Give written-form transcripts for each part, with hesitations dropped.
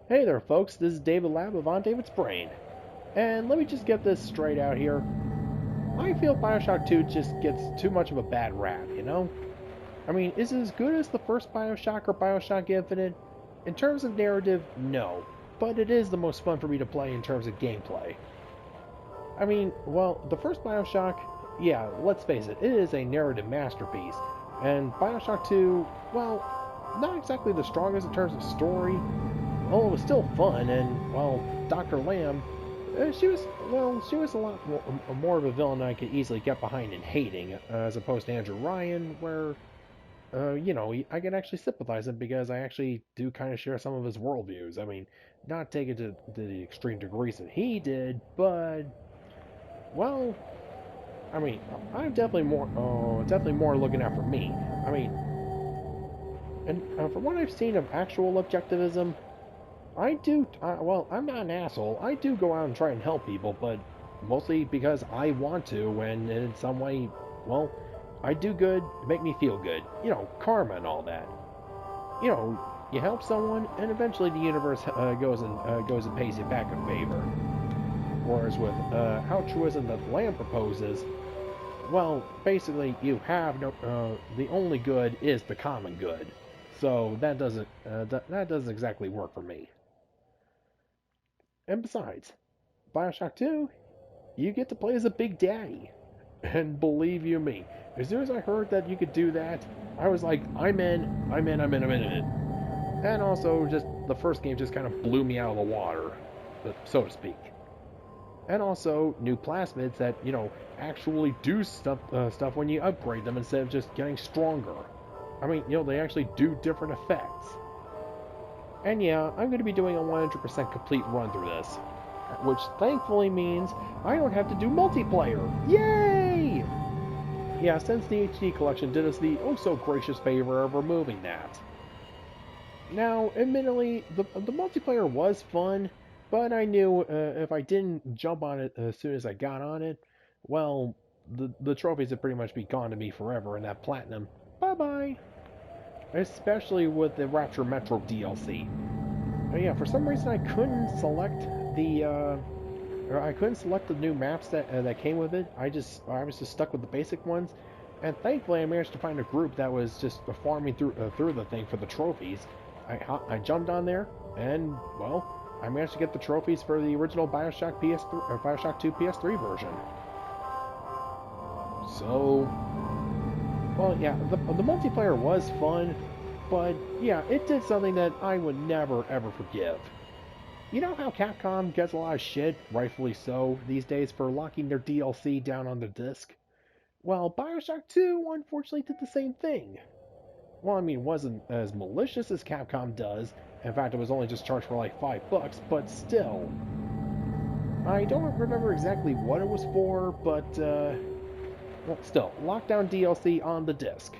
Hey there, folks. This is David Lab of OnDavidsBrain. And let me just get this straight out here. I feel BioShock 2 just gets too much of a bad rap, you know? I mean, is it as good as the first BioShock or BioShock Infinite? In terms of narrative, no. But it is the most fun for me to play in terms of gameplay. I mean, well, the first BioShock, yeah, let's face it, it is a narrative masterpiece. And BioShock 2, well, not exactly the strongest in terms of story, oh, it was still fun, and well, Dr. Lamb, she was a lot more of a villain I could easily get behind and hating, as opposed to Andrew Ryan, where, I can actually sympathize him because I actually do kind of share some of his worldviews. I mean, not take it to the extreme degrees that he did, but well, I mean, I'm definitely more looking out for me. I mean, and from what I've seen of actual objectivism, well, I'm not an asshole. I do go out and try and help people, but mostly because I want to, and in some way, well, I do good to make me feel good. You know, karma and all that. You know, you help someone, and eventually the universe goes and pays you back a favor. Whereas with altruism that Lamb proposes, well, basically you have no. The only good is the common good. So that doesn't exactly work for me. And besides, BioShock 2, you get to play as a Big Daddy. And believe you me, as soon as I heard that you could do that, I was like, I'm in, I'm in, I'm in, I'm in, I'm in. And also, just the first game just kind of blew me out of the water, so to speak. And also, new plasmids that, actually do stuff when you upgrade them instead of just getting stronger. I mean, they actually do different effects. And yeah, I'm going to be doing a 100% complete run through this, which thankfully means I don't have to do multiplayer. Yay! Yeah, since the HD collection did us the oh so gracious favor of removing that. Now, admittedly, the multiplayer was fun, but I knew if I didn't jump on it as soon as I got on it, well, the trophies would pretty much be gone to me forever, and that platinum, bye bye. Especially with the Rapture Metro DLC. Yeah, for some reason I couldn't select the new maps that came with it. I was just stuck with the basic ones, and thankfully I managed to find a group that was just farming through the thing for the trophies. I jumped on there, and well, I managed to get the trophies for the original BioShock PS3 or BioShock 2 PS3 version. So, well, yeah, the multiplayer was fun, but yeah, it did something that I would never ever forgive. You know how Capcom gets a lot of shit, rightfully so, these days for locking their DLC down on the disc? Well, BioShock 2 unfortunately did the same thing. Well, I mean, it wasn't as malicious as Capcom does. In fact, it was only just charged for like $5, but still. I don't remember exactly what it was for, but, well, still, lockdown DLC on the disc.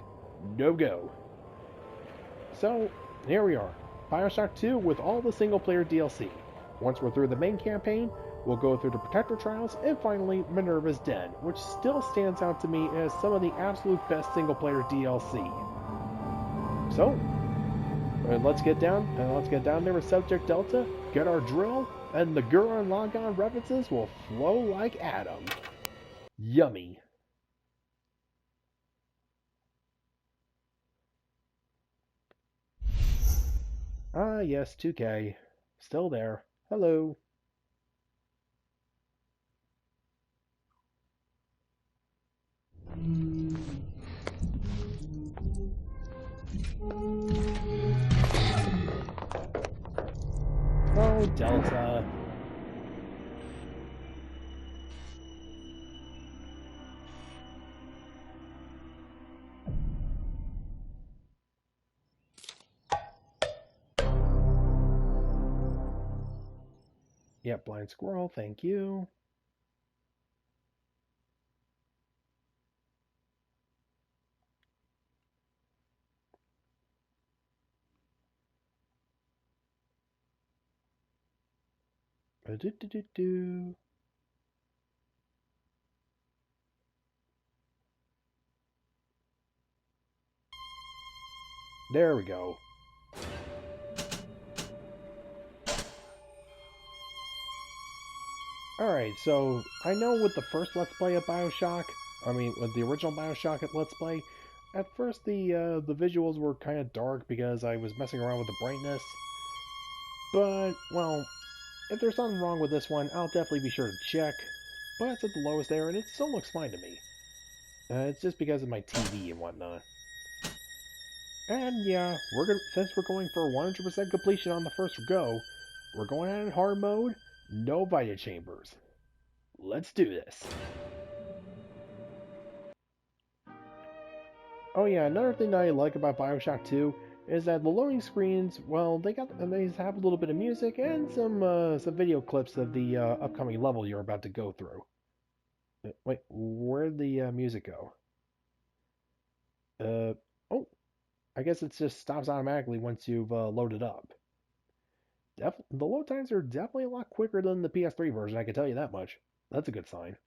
No go. So, here we are. BioShock 2 with all the single player DLC. Once we're through the main campaign, we'll go through the Protector Trials, and finally Minerva's Den, which still stands out to me as some of the absolute best single player DLC. So, let's get down there with Subject Delta, get our drill, and the Gurren Lagann references will flow like Adam. Yummy. Ah, yes, 2K. Still there. Hello. Oh, Delta. Yep, Blind Squirrel, thank you. Do-do-do-do. There we go. Alright, so I know with the first Let's Play of BioShock, I mean, with the original BioShock Let's Play, at first the visuals were kind of dark because I was messing around with the brightness. But, well, if there's something wrong with this one, I'll definitely be sure to check. But it's at the lowest there, and it still looks fine to me. It's just because of my TV and whatnot. And yeah, since we're going for 100% completion on the first go, we're going out in hard mode, no Vita Chambers. Let's do this. Oh yeah, another thing that I like about BioShock 2 is that the loading screens, well, they have a little bit of music and some video clips of the upcoming level you're about to go through. Wait, where'd the music go? Oh, I guess it just stops automatically once you've loaded up. The load times are definitely a lot quicker than the PS3 version, I can tell you that much. That's a good sign.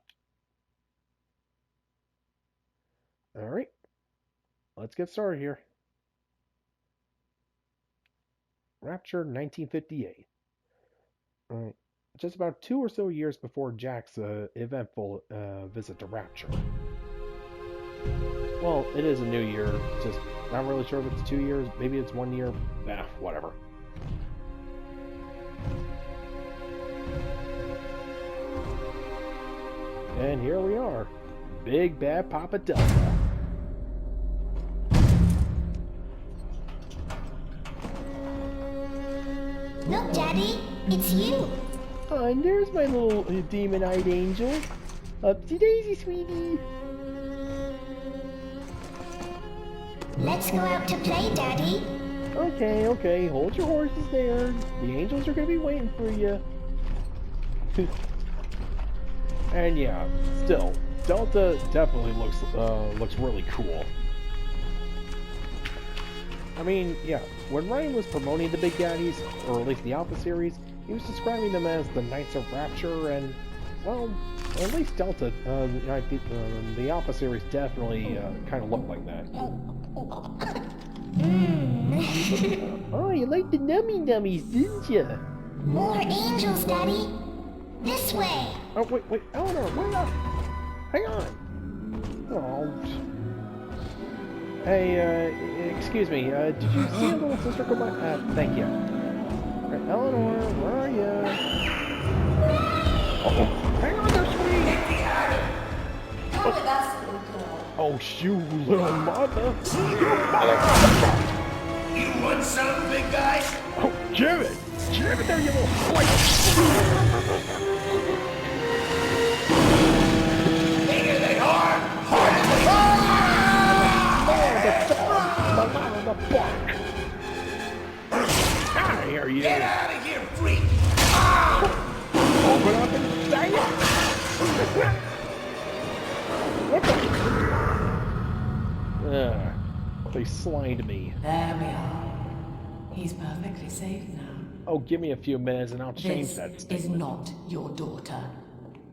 Alright, let's get started here. Rapture 1958. Alright, just about 2 or so years before Jack's eventful visit to Rapture. Well, it is a new year, just not really sure if it's 2 years, maybe it's 1 year, whatever. And here we are, Big Bad Papa Delta. Look, Daddy, it's you. Oh, and there's my little demon-eyed angel. Upsy daisy, sweetie. Let's go out to play, Daddy. Okay, hold your horses there. The angels are gonna be waiting for you. And yeah, still, Delta definitely looks really cool. I mean, yeah, when Ryan was promoting the Big Daddies, or at least the Alpha series, he was describing them as the Knights of Rapture, and, well, at least Delta, the Alpha series definitely kind of looked like that. Oh, you like the nummies, didn't you? More angels, Daddy. This way. Oh, wait, Eleanor, wait up! Hang on! Oh. Hey, excuse me, did you see a little sister come by? Thank you. Right, Eleanor, where are you? Oh, hang on there, sweetie! Come with us, little girl. Oh, you little mother! You want some, big guy? Oh, Jim it there, you little slice! Bigger than hard! Harder than The bark! Out of here, you! Get out of here, freak! Open up and say it! What the? They slimed me. There we are. He's perfectly safe now. Oh, give me a few minutes and I'll change This that is statement. not your daughter.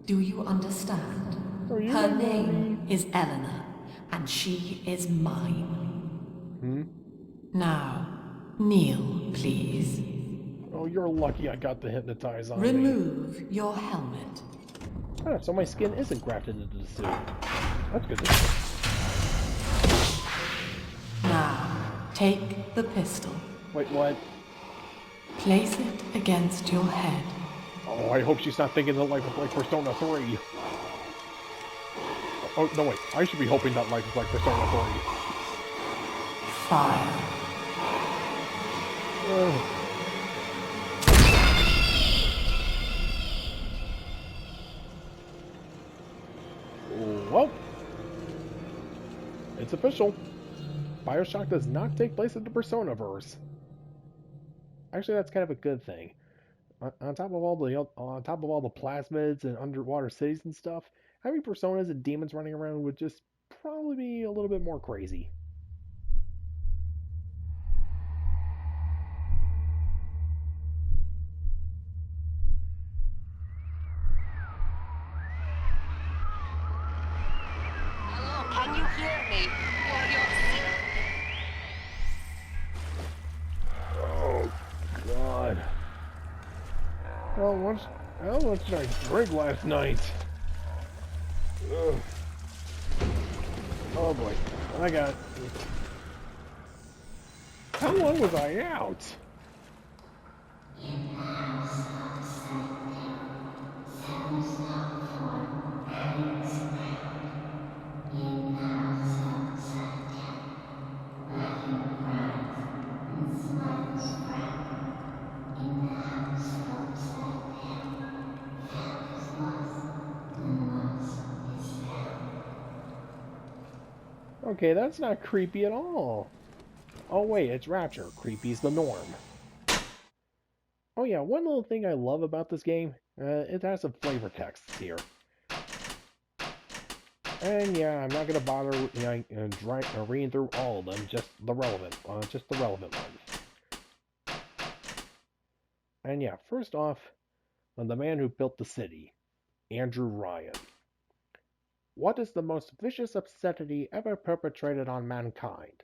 Do you understand? Are you Her my name mommy? is Eleanor, and she is mine. Now, kneel, please. Oh, you're lucky I got the hypnotize on me. Remove your helmet. Oh, so my skin isn't grafted into the suit. That's good to know. Now, take the pistol. Wait, what? Place it against your head. Oh, I hope she's not thinking that life is like Persona 3. Oh, no, wait. I should be hoping that life is like Persona 3. Fire. Well, it's official. BioShock does not take place in the Persona-verse. Actually, that's kind of a good thing. On top of all the plasmids and underwater cities and stuff, having personas and demons running around would just probably be a little bit more crazy. Hello, can you hear me? Oh God. Well, How much did I drink last night? Ugh. Oh boy. I got... How long was I out? Okay, that's not creepy at all. Oh wait, it's Rapture. Creepy's the norm. Oh yeah, one little thing I love about this game, it has some flavor texts here. And yeah, I'm not gonna bother reading through all of them, just the relevant ones. And yeah, first off, the man who built the city, Andrew Ryan. What is the most vicious obscenity ever perpetrated on mankind?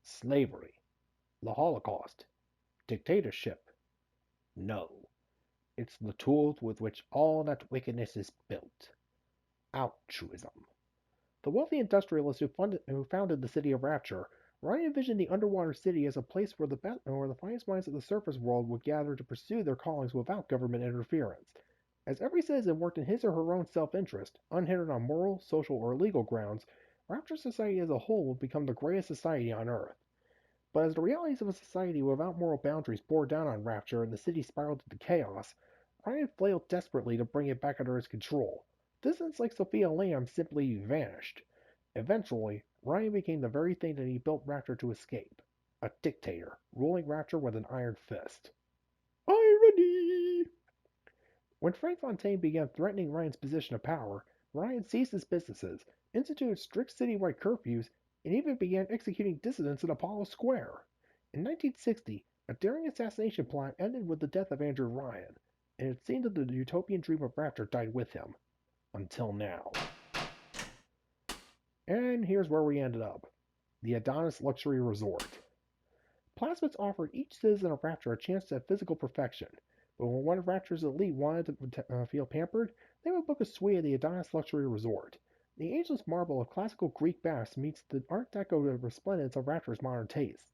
Slavery, the Holocaust, dictatorship. No, it's the tools with which all that wickedness is built. Altruism. The wealthy industrialist who founded the city of Rapture, Ryan envisioned the underwater city as a place where the finest minds of the surface world would gather to pursue their callings without government interference. As every citizen worked in his or her own self-interest, unhindered on moral, social, or legal grounds, Rapture society as a whole would become the greatest society on Earth. But as the realities of a society without moral boundaries bore down on Rapture and the city spiraled into chaos, Ryan flailed desperately to bring it back under his control. Dissidents like Sophia Lamb simply vanished. Eventually, Ryan became the very thing that he built Rapture to escape. A dictator, ruling Rapture with an iron fist. Irony! When Frank Fontaine began threatening Ryan's position of power, Ryan seized his businesses, instituted strict citywide curfews, and even began executing dissidents in Apollo Square. In 1960, a daring assassination plot ended with the death of Andrew Ryan, and it seemed that the utopian dream of Rapture died with him. Until now. And here's where we ended up. The Adonis Luxury Resort. Plasmids offered each citizen of Rapture a chance to have physical perfection, but when one of Rapture's elite wanted to feel pampered, they would book a suite at the Adonis Luxury Resort. The ageless marble of classical Greek baths meets the Art Deco resplendence of Rapture's modern tastes.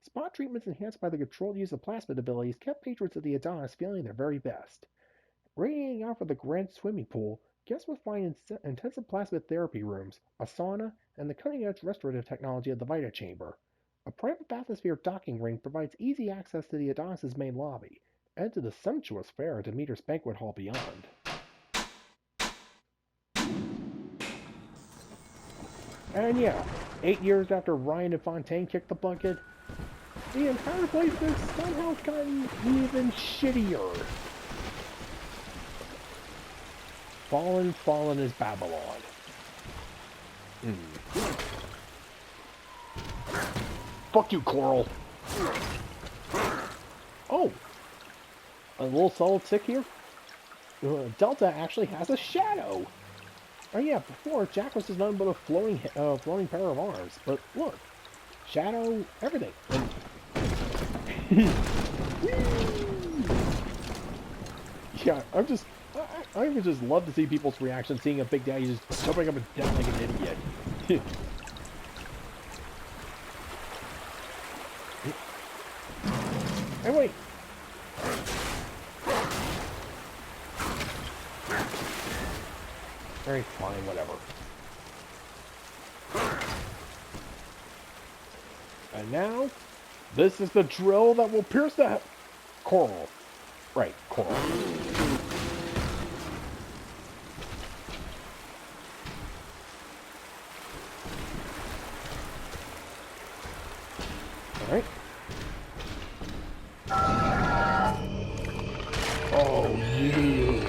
Spa treatments enhanced by the controlled use of plasmid abilities kept patrons of the Adonis feeling their very best. Radiating off of the grand swimming pool, guests would find intensive plasmid therapy rooms, a sauna, and the cutting-edge restorative technology of the Vita Chamber. A private bathysphere docking ring provides easy access to the Adonis' main lobby, and to the sumptuous fare at Demeter's banquet hall beyond. And yeah, 8 years after Ryan and Fontaine kicked the bucket, the entire place has somehow gotten even shittier. Fallen is Babylon. Fuck you, Coral. Oh, a little solid tick here. Delta actually has a shadow. Oh yeah, before Jack was just nothing but a floating pair of arms. But look, shadow, everything. Yeah, I would just love to see people's reaction seeing a Big Daddy just jumping up and down like an idiot. Hey, wait! Alright, fine, whatever. And now, this is the drill that will pierce the coral. Right, coral. Alright. Oh, you.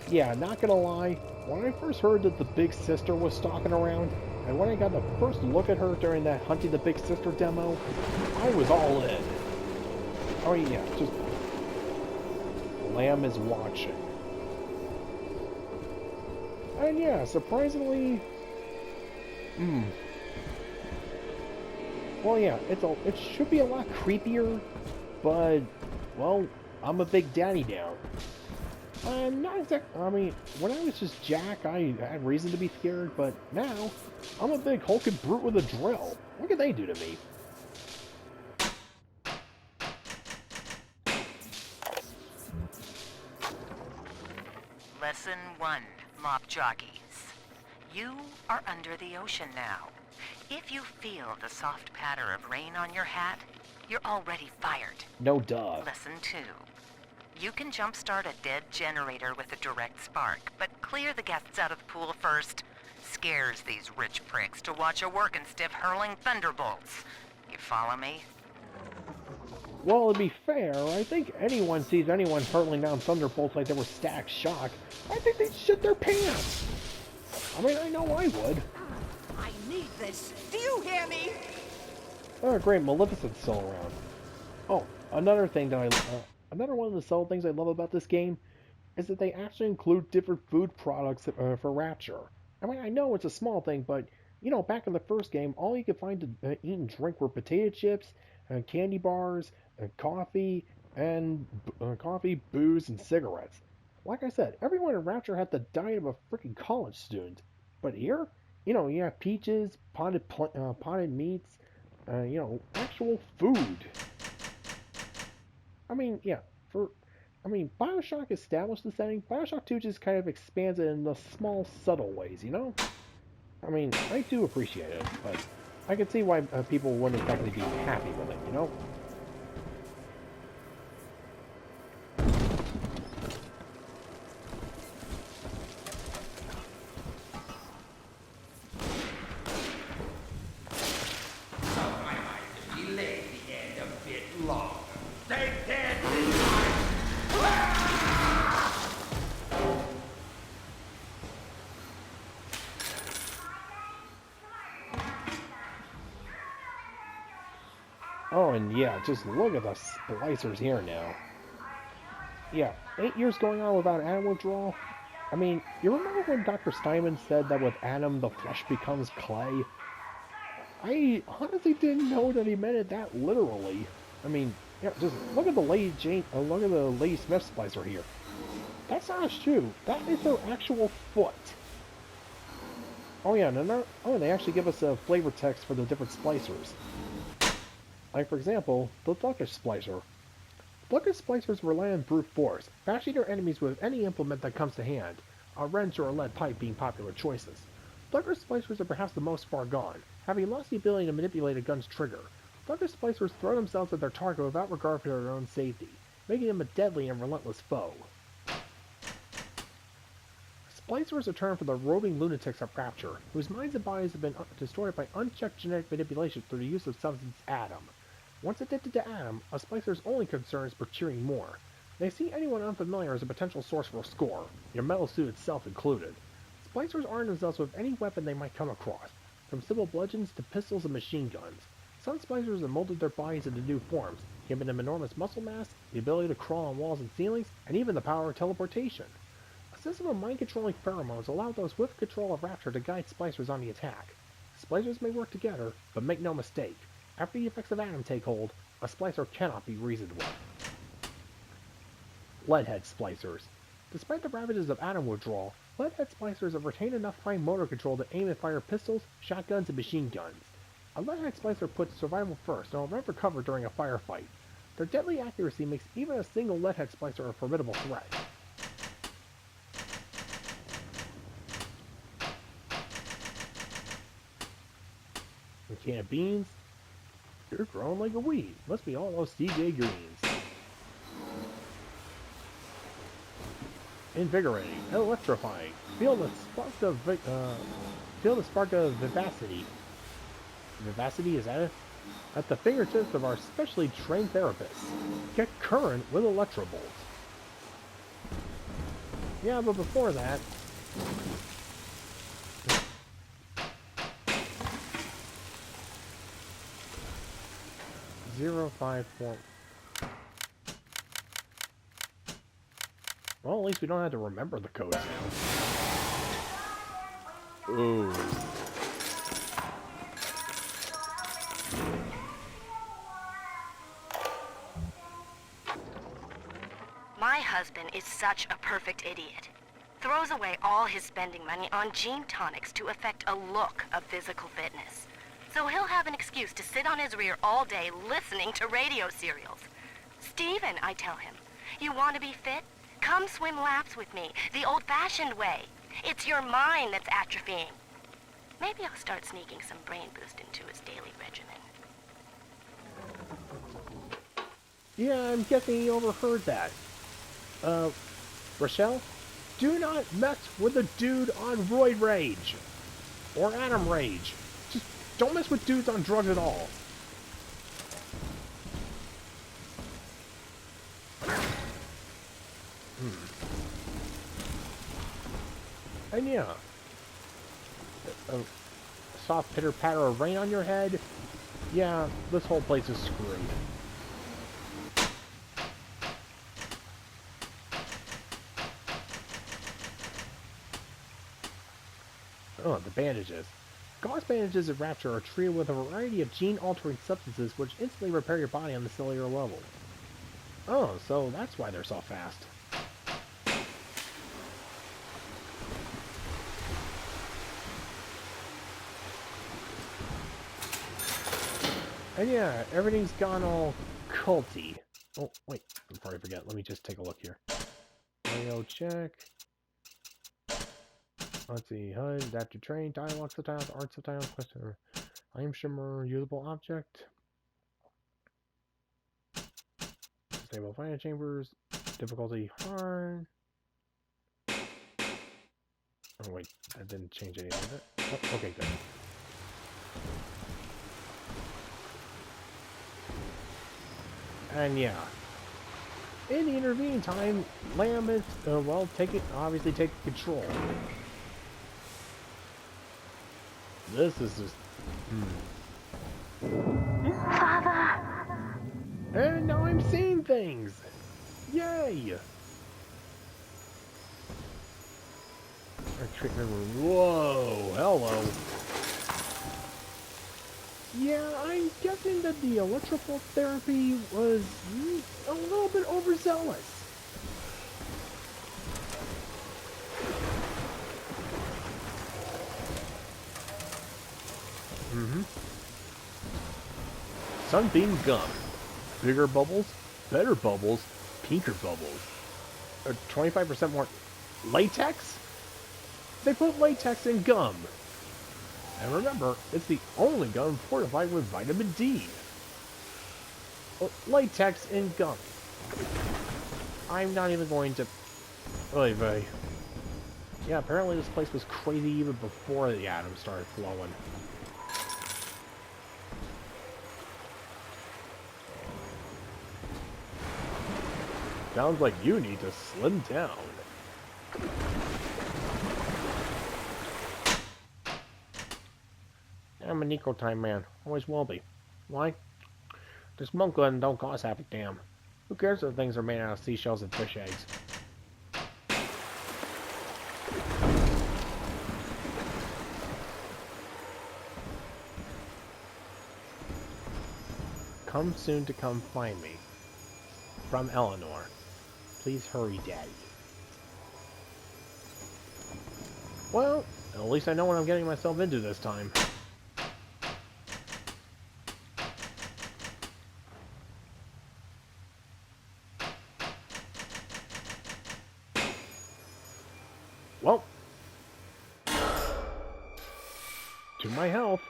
Yeah, not gonna lie, when I first heard that the Big Sister was stalking around, and when I got the first look at her during that Hunting the Big Sister demo, I was all in. Oh yeah, just... Lamb is watching. And yeah, surprisingly... Well, yeah, it should be a lot creepier, but, well, I'm a big daddy now. Not exactly. I mean, when I was just Jack, I had reason to be scared, but now, I'm a big hulking brute with a drill. What can they do to me? Lesson 1, mop jockeys. You are under the ocean now. If you feel the soft patter of rain on your hat, you're already fired. No duh. Lesson 2. You can jumpstart a dead generator with a direct spark, but clear the guests out of the pool first. Scares these rich pricks to watch a working stiff hurling thunderbolts. You follow me? Well, to be fair, I think anyone sees anyone hurtling down thunderbolts like they were static shock, I think they'd shit their pants. I mean, I know I would. I need this. Do you hear me? Oh, great, Maleficent's still around. Oh, another thing that another one of the subtle things I love about this game is that they actually include different food products for Rapture. I mean, I know it's a small thing, but, you know, back in the first game, all you could find to eat and drink were potato chips, candy bars, coffee, booze, and cigarettes. Like I said, everyone in Rapture had the diet of a freaking college student. But here, you know, you have peaches, potted meats, you know, actual food. I mean, yeah, BioShock established the setting. BioShock 2 just kind of expands it in the small, subtle ways, you know? I mean, I do appreciate it, but I can see why people wouldn't exactly be happy with it, you know? I might delay the end a bit longer. They can't Oh, and yeah, just look at the splicers here now. Yeah, 8 years going on without animal withdrawal? I mean, you remember when Dr. Steinman said that with Adam, the flesh becomes clay? I honestly didn't know that he meant it that literally. I mean, yeah, just look at the Lady Smith splicer here. That's not a shoe. That is their actual foot. Oh yeah, they actually give us a flavor text for the different splicers. Like, for example, the Thuggish Splicer. Thuggish Splicers rely on brute force, bashing their enemies with any implement that comes to hand, a wrench or a lead pipe being popular choices. Thuggish Splicers are perhaps the most far gone, having lost the ability to manipulate a gun's trigger. Thuggish Splicers throw themselves at their target without regard for their own safety, making them a deadly and relentless foe. Splicers are termed for the roving lunatics of Rapture, whose minds and bodies have been destroyed by unchecked genetic manipulation through the use of substance Adam. Once addicted to Adam, a Splicer's only concern is procuring more. They see anyone unfamiliar as a potential source for a score, your metal suit itself included. Splicers arm themselves with any weapon they might come across, from simple bludgeons to pistols and machine guns. Some Splicers have molded their bodies into new forms, giving them enormous muscle mass, the ability to crawl on walls and ceilings, and even the power of teleportation. A system of mind-controlling pheromones allow those with control of Rapture to guide Splicers on the attack. Splicers may work together, but make no mistake. After the effects of Adam take hold, a splicer cannot be reasoned with. Leadhead splicers. Despite the ravages of Adam withdrawal, leadhead splicers have retained enough fine motor control to aim and fire pistols, shotguns, and machine guns. A leadhead splicer puts survival first and will never cover during a firefight. Their deadly accuracy makes even a single leadhead splicer a formidable threat. A can of beans? You're growing like a weed. Must be all those CJ greens. Invigorating, electrifying. Feel the spark of vivacity. Vivacity, is that it? At the fingertips of our specially trained therapists. Get current with Electrobolt. Yeah, but before that, 054. Well, at least we don't have to remember the codes now. Ooh. husband is such a perfect idiot. Throws away all his spending money on gene tonics to affect a look of physical fitness. So he'll have an excuse to sit on his rear all day listening to radio serials. Steven, I tell him, you want to be fit? Come swim laps with me, the old-fashioned way. It's your mind that's atrophying. Maybe I'll start sneaking some brain boost into his daily regimen. Yeah, I'm guessing he overheard that. Rochelle? Do not mess with a dude on roid rage. Or atom rage. Just don't mess with dudes on drugs at all. And yeah. A soft pitter-patter of rain on your head. Yeah, this whole place is screwed. Oh, the bandages. Gauze bandages at Rapture are treated with a variety of gene-altering substances which instantly repair your body on the cellular level. Oh, so that's why they're so fast. And yeah, everything's gone all culty. Oh, wait, before I forget, let me just take a look here. Audio check. Let's see, HUD, adaptive train, dialogue subtitles, art subtitles, question, I am shimmer, usable object. Disable fire chambers, difficulty hard. Oh wait, that didn't change anything, did it? Oh, okay, good. And yeah, in the intervening time, Lamb is, well, obviously taking control. This is just... Father! And now I'm seeing things! Yay! Our treatment room. Whoa! Hello! Yeah, I'm guessing that the electrical therapy was a little bit overzealous. Sunbeam gum. Bigger bubbles, better bubbles, pinker bubbles. 25% more latex? They put latex in gum. And remember, it's the only gum fortified with vitamin D. Latex in gum. I'm not even going to... Oy vey. Yeah, apparently this place was crazy even before the atoms started flowing. Sounds like you need to slim down. I'm an eco-time man. Always will be. Why? This monk gun don't cost half a damn. Who cares if things are made out of seashells and fish eggs? Come soon to come find me. From Eleanor. Please hurry, Daddy. Well, at least I know what I'm getting myself into this time. Well, to my health.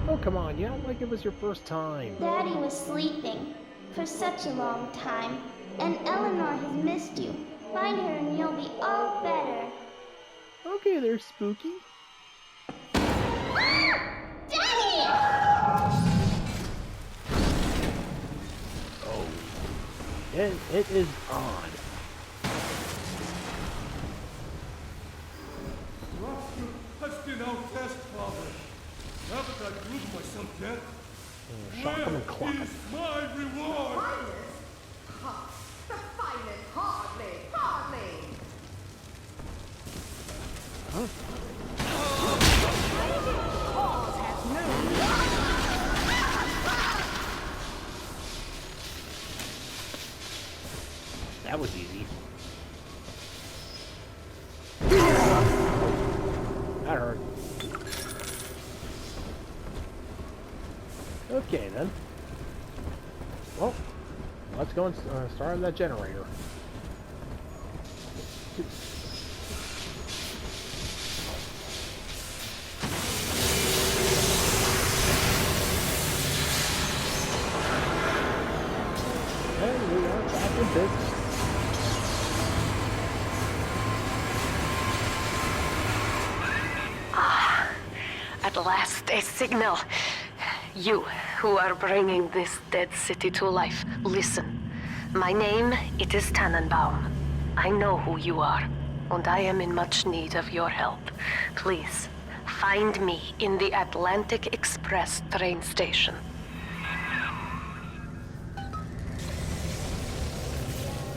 Oh, come on, you act like it was your first time. Daddy was sleeping for such a long time, and Eleanor has missed you. Find her and you'll be all better. Okay there, Spooky. Daddy! Oh. It is on. Rapture has been our test, Father. Now that I've proved myself dead, Shock 'em and clap 'em. where is my reward? Highness, Ha! The finest, hardly, hardly! Huh? Cause has no... That was easy. That hurt. Okay then. Well, let's go and start that generator. And we are back in business. At last, a signal. You, who are bringing this dead city to life, listen. My name, it is Tenenbaum. I know who you are, and I am in much need of your help. Please, find me in the Atlantic Express train station.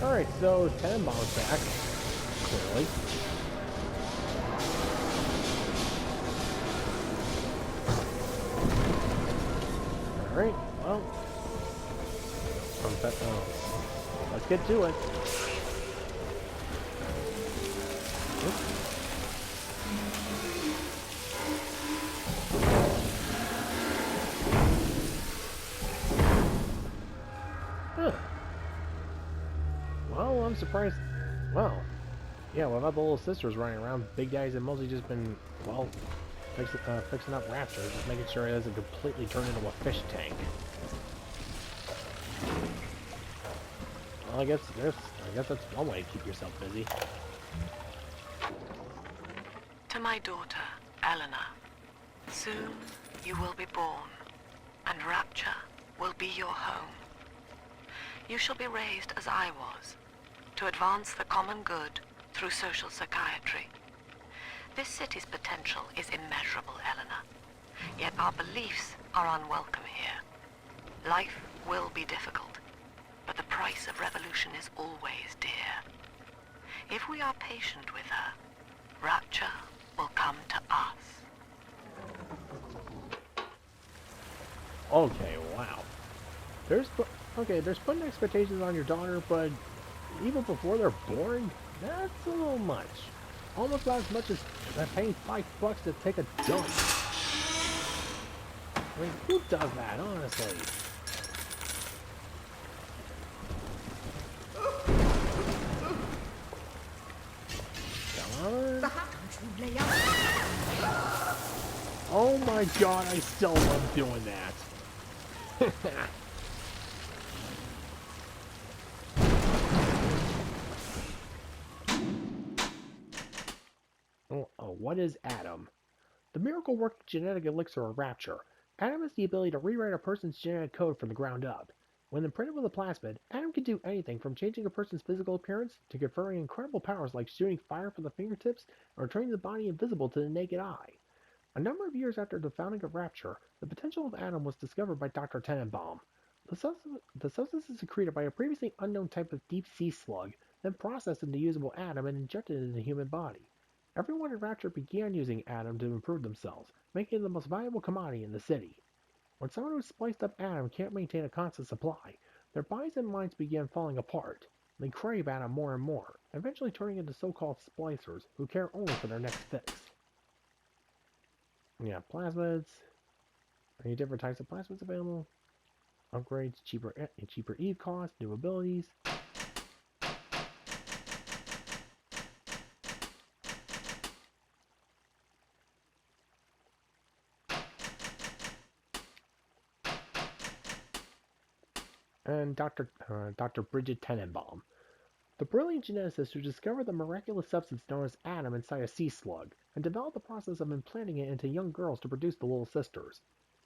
Alright, so Tenenbaum's back, clearly. Alright, well, let's get to it. Huh. Well, I'm surprised. Well, yeah, without the little sisters running around, Big Daddy's have mostly just been, well, fixing up Rapture, just making sure it doesn't completely turn into a fish tank. Well, I guess that's one way to keep yourself busy. To my daughter, Eleanor, soon you will be born, and Rapture will be your home. You shall be raised as I was, to advance the common good through social psychiatry. This city's potential is immeasurable, Eleanor, yet our beliefs are unwelcome here. Life will be difficult, but the price of revolution is always dear. If we are patient with her, Rapture will come to us. Okay, wow. There's putting expectations on your daughter, but even before they're born, that's a little much. Almost about as much as paying $5 to take a dump. I mean, who does that, honestly? Come on. Oh my god, I still love doing that. What is Adam? The miracle-working genetic elixir of Rapture. Adam has the ability to rewrite a person's genetic code from the ground up. When imprinted with a plasmid, Adam can do anything from changing a person's physical appearance to conferring incredible powers like shooting fire from the fingertips or turning the body invisible to the naked eye. A number of years after the founding of Rapture, the potential of Adam was discovered by Dr. Tenenbaum. The substance is secreted by a previously unknown type of deep-sea slug, then processed into usable Adam and injected into the human body. Everyone in Rapture began using Adam to improve themselves, making it the most valuable commodity in the city. When someone who spliced up Adam can't maintain a constant supply, their bodies and minds begin falling apart. They crave Adam more and more, eventually turning into so-called splicers who care only for their next fix. Yeah, plasmids. Any different types of plasmids available? Upgrades, cheaper Eve cost, new abilities. And Dr. Bridget Tenenbaum, the brilliant geneticist who discovered the miraculous substance known as Adam inside a sea slug, and developed the process of implanting it into young girls to produce the little sisters.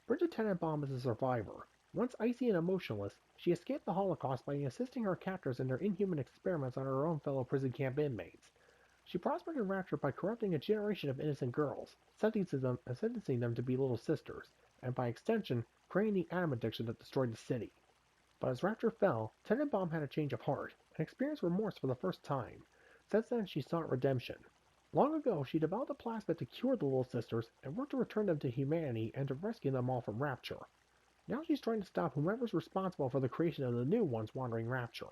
Bridget Tenenbaum is a survivor. Once icy and emotionless, she escaped the Holocaust by assisting her captors in their inhuman experiments on her own fellow prison camp inmates. She prospered in Rapture by corrupting a generation of innocent girls, sentencing them to be little sisters, and by extension, creating the Adam addiction that destroyed the city. But as Rapture fell, Tenenbaum had a change of heart and experienced remorse for the first time. Since then, she sought redemption. Long ago, she developed a plasmid to cure the Little Sisters and worked to return them to humanity and to rescue them all from Rapture. Now she's trying to stop whoever's responsible for the creation of the new ones wandering Rapture.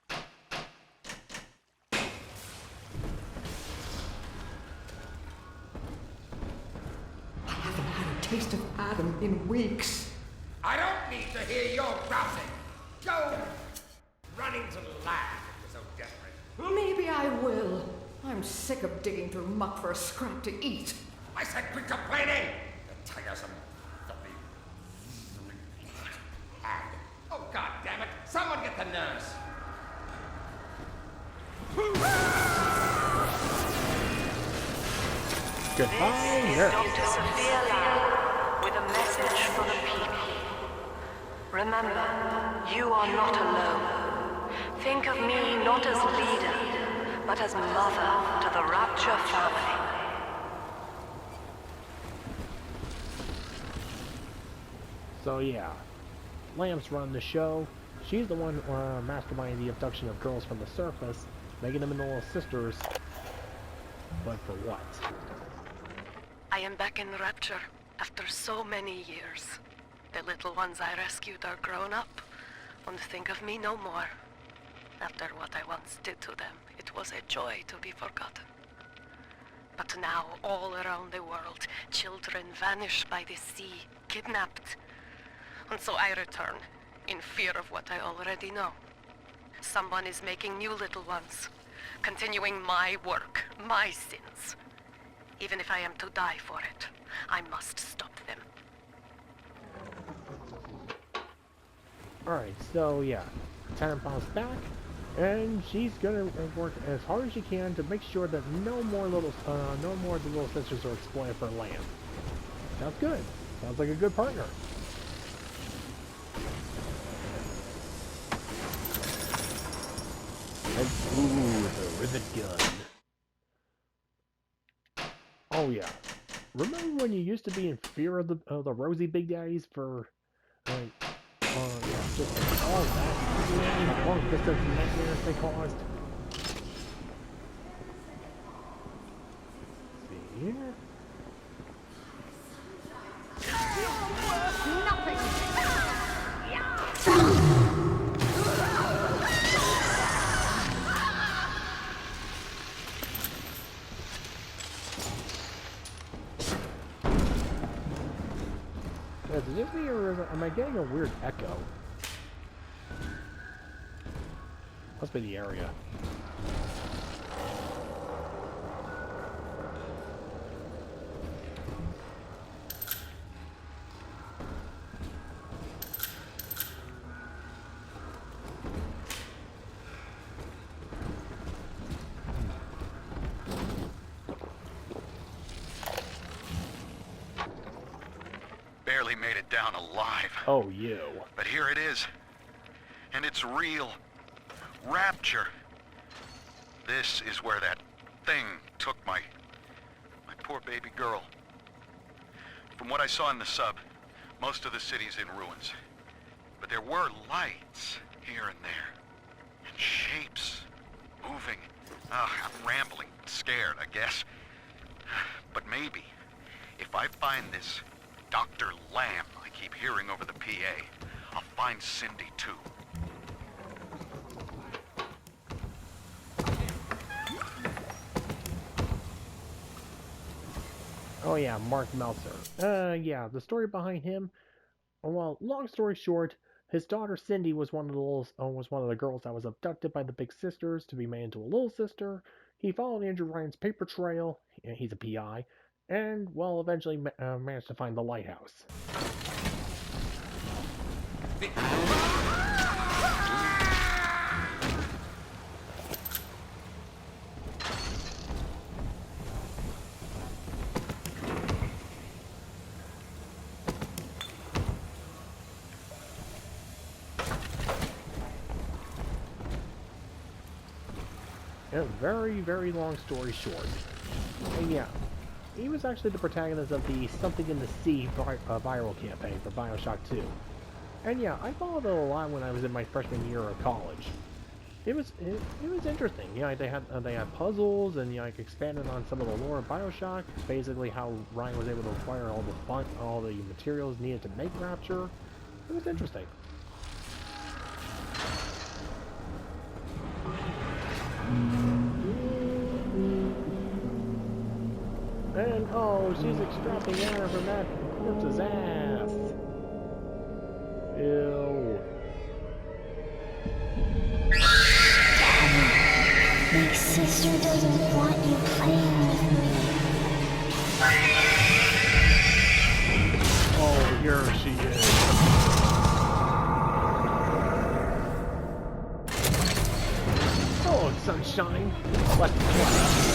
I haven't had a taste of Adam in weeks. I don't need to hear your grousing. Go running to the lab if you're so desperate. Maybe I will. I'm sick of digging through muck for a scrap to eat. I said quit complaining! The tiresome, filthy hag. Oh, God damn it! Someone get the nurse! Goodbye, This is nurse. Dr. Sophia Lamb with a message for the people. Remember, you are not alone. Think of me not as leader, but as mother to the Rapture family. So yeah, Lamb's run the show. She's the one masterminding the abduction of girls from the surface, making them into Little Sisters. But for what? I am back in Rapture after so many years. The little ones I rescued are grown up and think of me no more. After what I once did to them, it was a joy to be forgotten. But now, all around the world, children vanish by the sea, kidnapped. And so I return, in fear of what I already know. Someone is making new little ones, continuing my work, my sins. Even if I am to die for it, I must stop them. Alright, so yeah, Tenenbaum's back, and she's gonna work as hard as she can to make sure that no more of the Little Sisters are exploited for land. Sounds good. Sounds like a good partner. And ooh, the rivet gun. Oh yeah. Remember when you used to be in fear of the rosy big daddies for like yeah, just all that long distance nightmares they caused? Let's see here. Is it just me, or am I getting a weird echo? Must be the area. Barely made it down alive. Oh, you. But here it is. And it's real. Rapture. This is where that thing took my poor baby girl. From what I saw in the sub, most of the city's in ruins. But there were lights here and there. And shapes moving. I'm rambling, scared, I guess. But maybe, if I find this Dr. Lamb I keep hearing over the PA, I'll find Cindy too. Oh yeah, Mark Meltzer. Yeah, the story behind him. Well, long story short, his daughter Cindy was one of the girls that was abducted by the Big Sisters to be made into a Little Sister. He followed Andrew Ryan's paper trail. He's a PI. And, well, eventually managed to find the lighthouse. A very, very long story short. And yeah, he was actually the protagonist of the Something in the Sea viral campaign for BioShock 2. And yeah, I followed it a lot when I was in my freshman year of college. It was interesting. You know, they had puzzles, and you know, like expanded on some of the lore of BioShock. Basically, how Ryan was able to acquire all the materials needed to make Rapture. It was interesting. And oh, she's extracting Anna from that corpse's ass. Ew. My sister doesn't want you playing with me. Oh, here she is. Oh, sunshine. Let's play.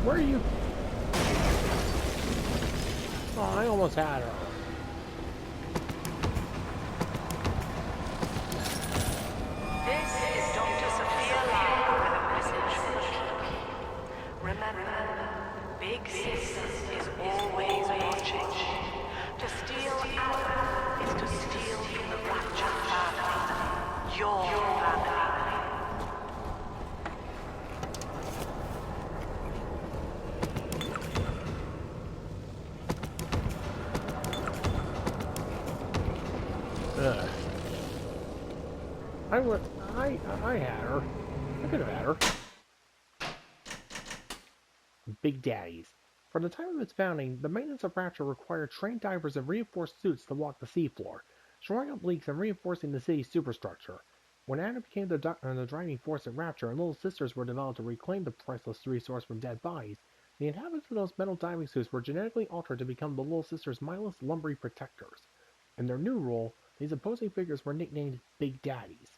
Where are you? Oh, I almost had her. This is Dr. Sophia Lau with a message from the King. Remember, Big Sister is always watching. To steal Anna is to steal from the Rapture family. Your family. I had her. I could have had her. Big Daddies. From the time of its founding, the maintenance of Rapture required trained divers in reinforced suits to walk the seafloor, shoring up leaks and reinforcing the city's superstructure. When Anna became the driving force at Rapture and Little Sisters were developed to reclaim the priceless resource from dead bodies, the inhabitants of those metal diving suits were genetically altered to become the Little Sisters' mindless, lumbering protectors. In their new role, these opposing figures were nicknamed Big Daddies.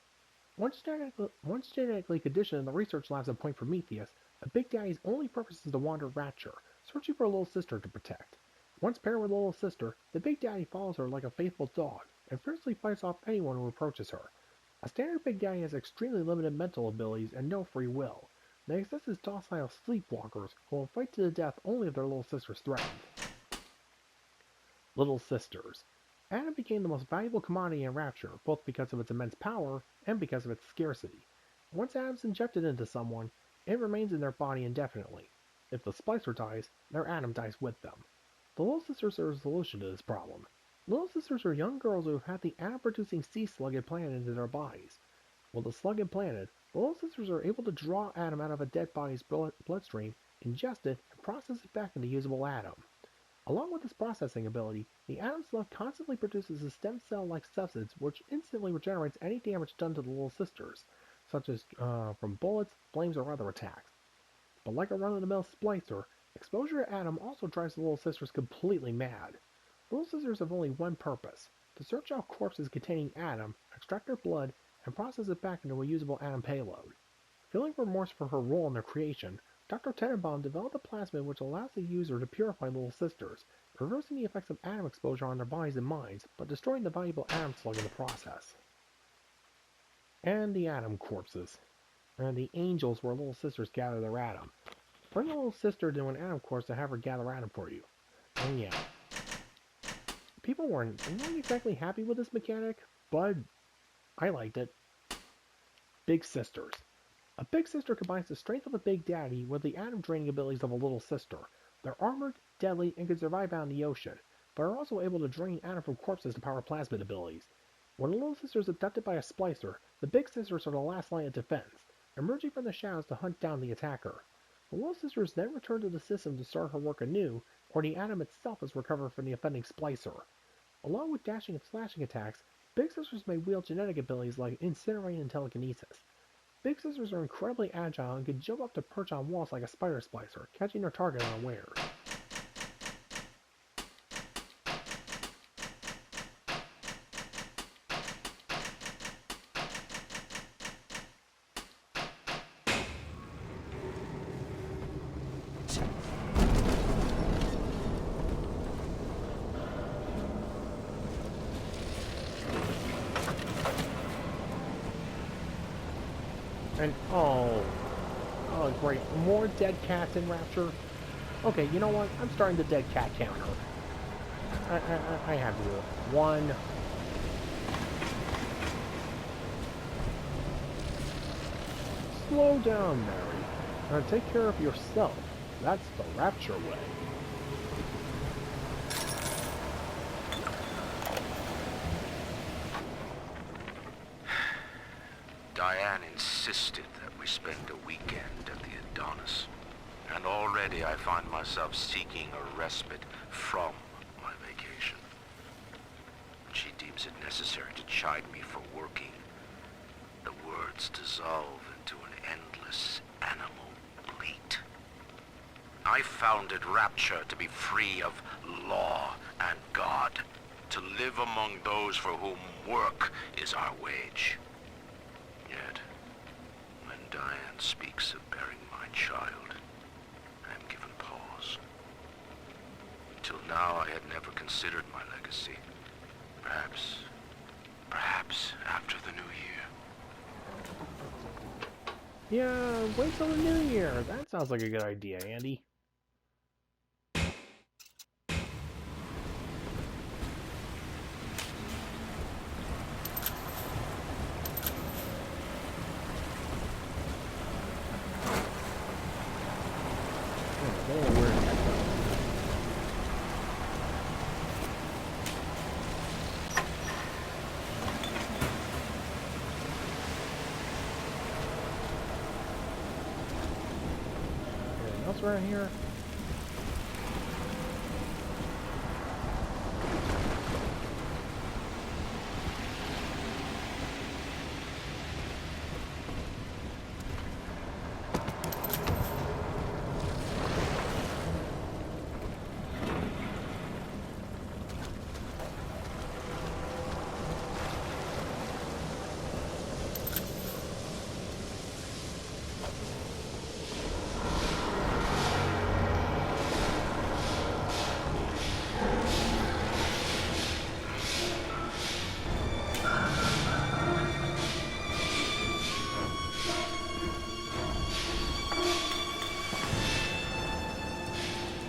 Once genetically conditioned in the research labs of Point Prometheus, a Big Daddy's only purpose is to wander Rapture, searching for a Little Sister to protect. Once paired with a Little Sister, the Big Daddy follows her like a faithful dog, and fiercely fights off anyone who approaches her. A standard Big Daddy has extremely limited mental abilities and no free will. They exist as docile sleepwalkers who will fight to the death only if their Little Sisters threatened. Little Sisters. Anna became the most valuable commodity in Rapture, both because of its immense power and because of its scarcity. Once Atom's injected into someone, it remains in their body indefinitely. If the splicer dies, their atom dies with them. The Little Sisters are a solution to this problem. Little Sisters are young girls who have had the atom-producing sea slug implanted into their bodies. With the slug implanted, the Little Sisters are able to draw atom out of a dead body's bloodstream, ingest it, and process it back into usable atom. Along with this processing ability, the atom slug constantly produces a stem cell-like substance which instantly regenerates any damage done to the Little Sisters, such as from bullets, flames, or other attacks. But like a run-of-the-mill splicer, exposure to atom also drives the Little Sisters completely mad. Little Sisters have only one purpose: to search out corpses containing atom, extract their blood, and process it back into a usable atom payload. Feeling remorse for her role in their creation, Dr. Tenenbaum developed a plasmid which allows the user to purify Little Sisters, reversing the effects of atom exposure on their bodies and minds, but destroying the valuable atom slug in the process. And the atom corpses. And the angels where Little Sisters gather their atom. Bring a Little Sister to an atom corpse to have her gather atom for you. And yeah. People weren't exactly happy with this mechanic, but I liked it. Big Sisters. A Big Sister combines the strength of a Big Daddy with the atom-draining abilities of a Little Sister. They're armored, deadly, and can survive out in the ocean, but are also able to drain atom from corpses to power plasmid abilities. When a Little Sister is abducted by a splicer, the Big Sisters are the last line of defense, emerging from the shadows to hunt down the attacker. The Little Sisters then return to the system to start her work anew, or the atom itself is recovered from the offending splicer. Along with dashing and slashing attacks, Big Sisters may wield genetic abilities like incinerating and telekinesis. Big Sisters are incredibly agile and can jump up to perch on walls like a spider splicer, catching their target unawares. And, oh, great. More dead cats in Rapture? Okay, you know what? I'm starting the dead cat counter. I have to do it. 1. Slow down, Mary. Take care of yourself. That's the Rapture way. Diane insisted that we spend a weekend at the Adonis. And already I find myself seeking a respite from my vacation. She deems it necessary to chide me for working. The words dissolve into an endless animal bleat. I founded Rapture to be free of law and God, to live among those for whom work is our wage. Yet, when Diane speaks of bearing my child, I am given pause. Till now I had never considered my legacy. Perhaps after the new year. Yeah, wait till the new year. That sounds like a good idea, Andy. Around here.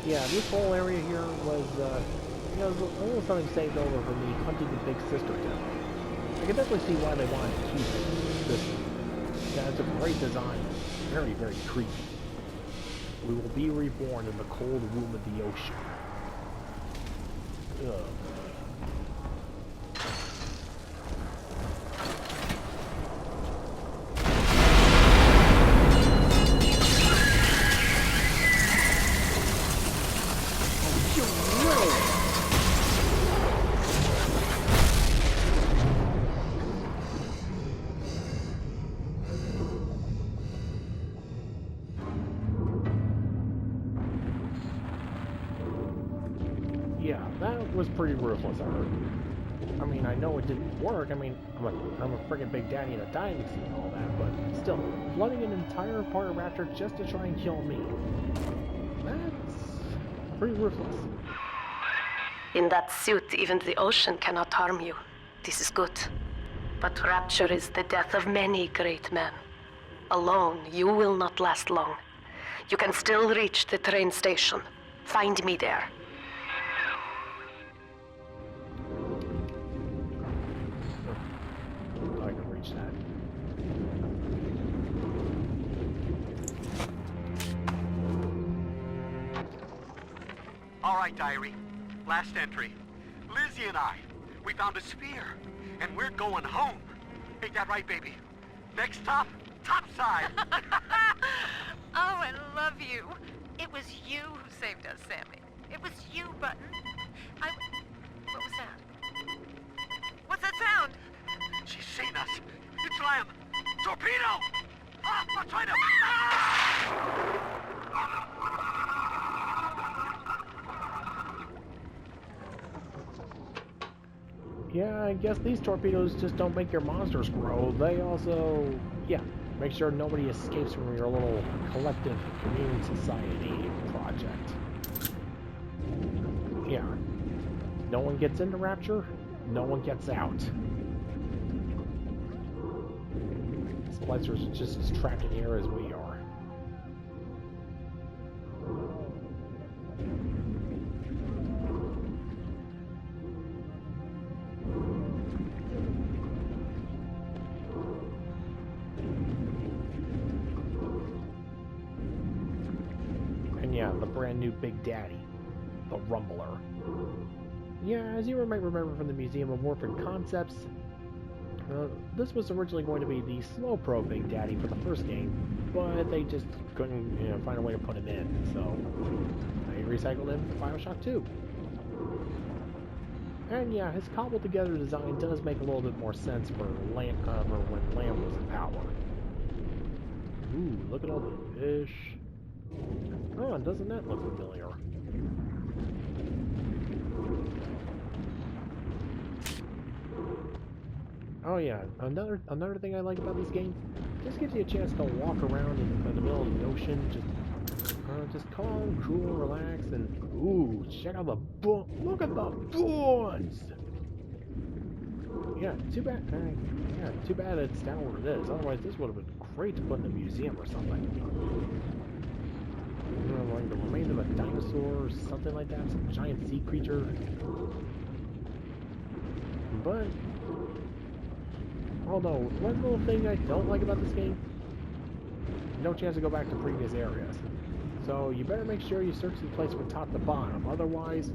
Yeah, this whole area here was, you know, a little something saved over for me hunting the big sister down. I can definitely see why they wanted to keep it this way. Yeah, it's a great design. Very, very creepy. We will be reborn in the cold womb of the ocean. Ugh. Yeah, that was pretty ruthless, I heard. I mean, I know it didn't work. I mean, I'm a friggin' big daddy in a dynasty and all that, but still, flooding an entire part of Rapture just to try and kill me. That's pretty ruthless. In that suit, even the ocean cannot harm you. This is good. But Rapture is the death of many great men. Alone, you will not last long. You can still reach the train station. Find me there. I can reach that. All right, Diary. Last entry. Lizzie and I, we found a spear, and we're going home. Ain't that right, baby? Next stop, topside. Oh, I love you. It was you who saved us, Sammy. It was you, Button. What was that? What's that sound? She's seen us. It's Lamb. Torpedo! Ah, I'm trying to... Yeah, I guess these torpedoes just don't make your monsters grow. They also, yeah, make sure nobody escapes from your little collective commune society project. Yeah. No one gets into Rapture, no one gets out. splicers are just as trapped in here as we are. Yeah, the brand new Big Daddy, the Rumbler. Yeah, as you might remember from the Museum of Orphan Concepts, this was originally going to be the Slow Pro Big Daddy for the first game, but they just couldn't, find a way to put him in, so they recycled him for BioShock 2. And yeah, his cobbled together design does make a little bit more sense for when Lamb was in power. Ooh, look at all the fish. Oh, and doesn't that look familiar? Oh yeah, another thing I like about this game, just gives you a chance to walk around in the middle of the ocean, just calm, cool, relax, and ooh, check out the look at the bones. Yeah, too bad. Too bad it's down where it is. Otherwise, this would have been great to put in a museum or something. Like the remains of a dinosaur or something like that, some giant sea creature. But, although, one little thing I don't like about this game, no chance to go back to previous areas. So you better make sure you search the place from top to bottom, otherwise,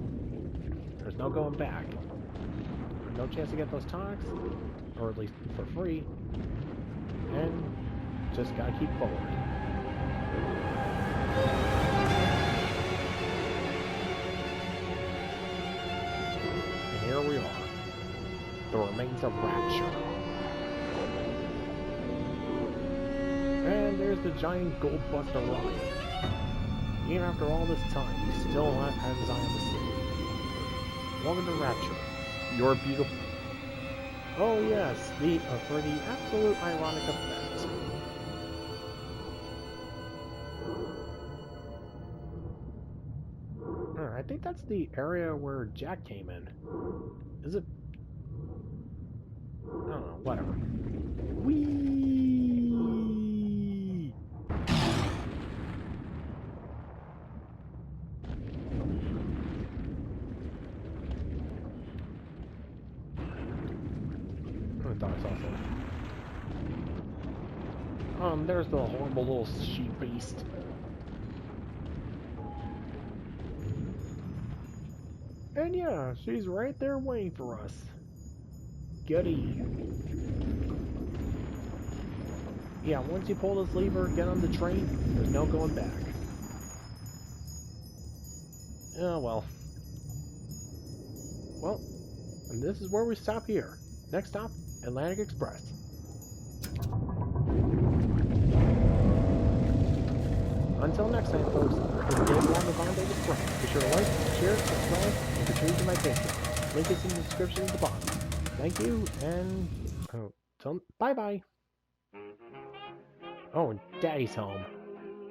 there's no going back. There's no chance to get those tonics, or at least for free, and just gotta keep forward. And here we are, the remains of Rapture. And there's the giant gold buster rocket. Even after all this time, he still has his eye on the city. Welcome to Rapture. You're beautiful. Oh yes, for the absolute ironic effect. I think that's the area where Jack came in. Is it? I don't know, whatever. Whee! I thought I saw something. There's the horrible little sheep beast. And yeah, she's right there waiting for us. Goody. Yeah, once you pull this lever, get on the train, there's no going back. Oh well. Well, and this is where we stop here. Next stop, Atlantic Express. Until next time, folks, this is David Lab of OnDavidsBrain. Be sure to like, share, subscribe, and contribute to my Patreon. Link is in the description at the bottom. Thank you, and bye-bye. Oh, and Daddy's home.